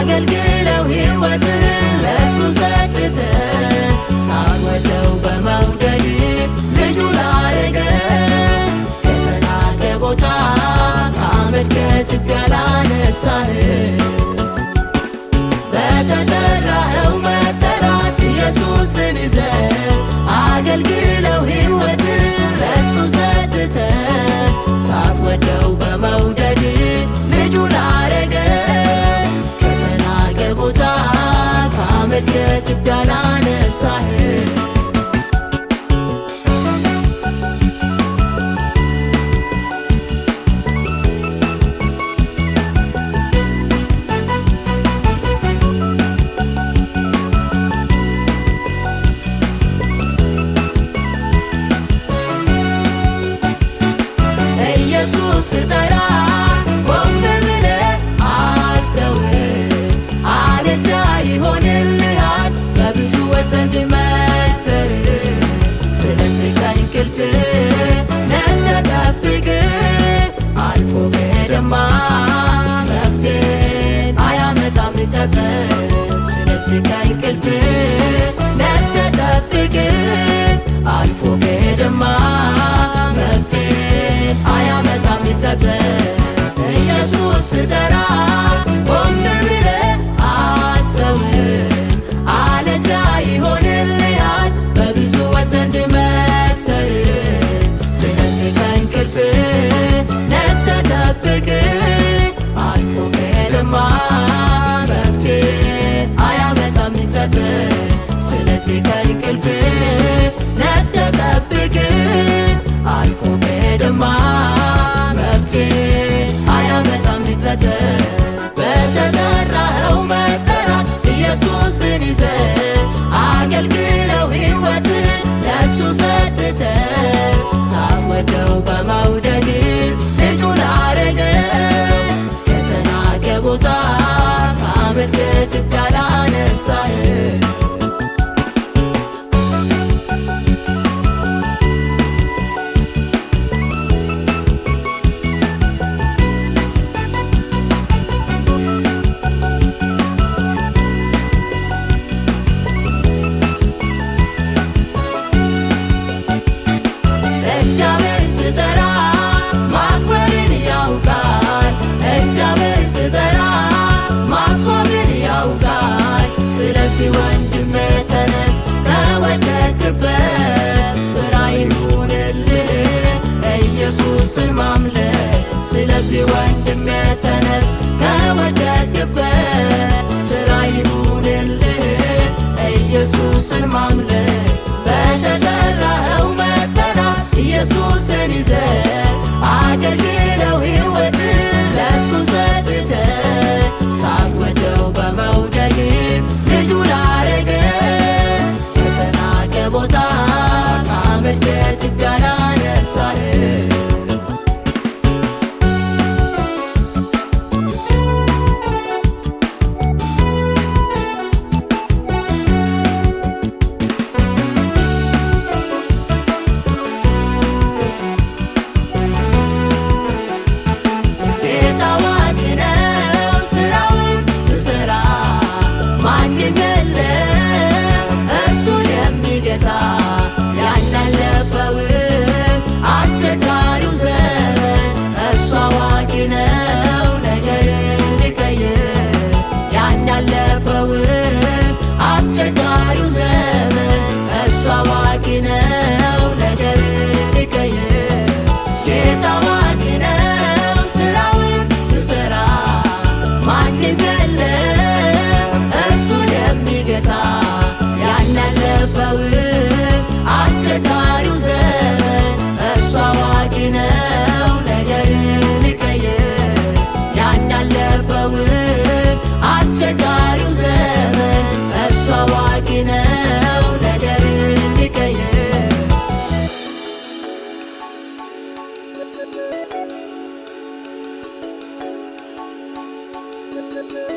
አገልግለው ሕይወትን ለሱ ሰጥተ ሳትወደው በመውደድ ልጁ ላረገ ከተናቀ ቦታ ከአመድ ከትቢያ ላነሳህ በተጠራኸው መጠራት ኢየሱስን ይዘ አገልግለው ሕይወትን ለሱ ሰጥተ ሳትወደው በመውደድ ልጁ ላረገ ቦታ ከአመድ ከትቢያ ላነሳህ ኢየሱስ ጠራ ዘንድ መሰር ስለዚህ ከእንቅልፍ ነተጠብቅ አልፎ ከሄደማ መፍትሄን አያመጣም ጸጸት ስለዚህ ከእንቅልፍ ነተጠብቅ አልፎ ከሄደማ መፍትሄን አያመጣም ጸጸት ኢየሱስ ጠራ ቆም ብለህ አስተውል ይሆንልሃል በብዙ ዘንድ መሰር ስለዚህ ከእንቅልፍ ነተጠብቅ አልፎ ከሄደማ መፍትሄ አያመጣም ጸጸት ስለዚህ ከእንቅልፍ ነተጠብቅ አልፎ ከሄደማ መፍትሄ አያመጣም ጸጸት በተጠራኸው መጠራት ኢየሱስን ይዘ አገልግለው ሕይወትን ለሱ ሰጥተ ሳትወደው በመውደድ ልጁ ላረገ ከተናቀ ቦታ ከአመድ ከትቢያ ላነሳህ እግዚአብሔር ስጠራ ማክበርን ያውቃል እግዚአብሔር ስጠራ ማስዋብን ያውቃል ስለዚህ ይሁንልን።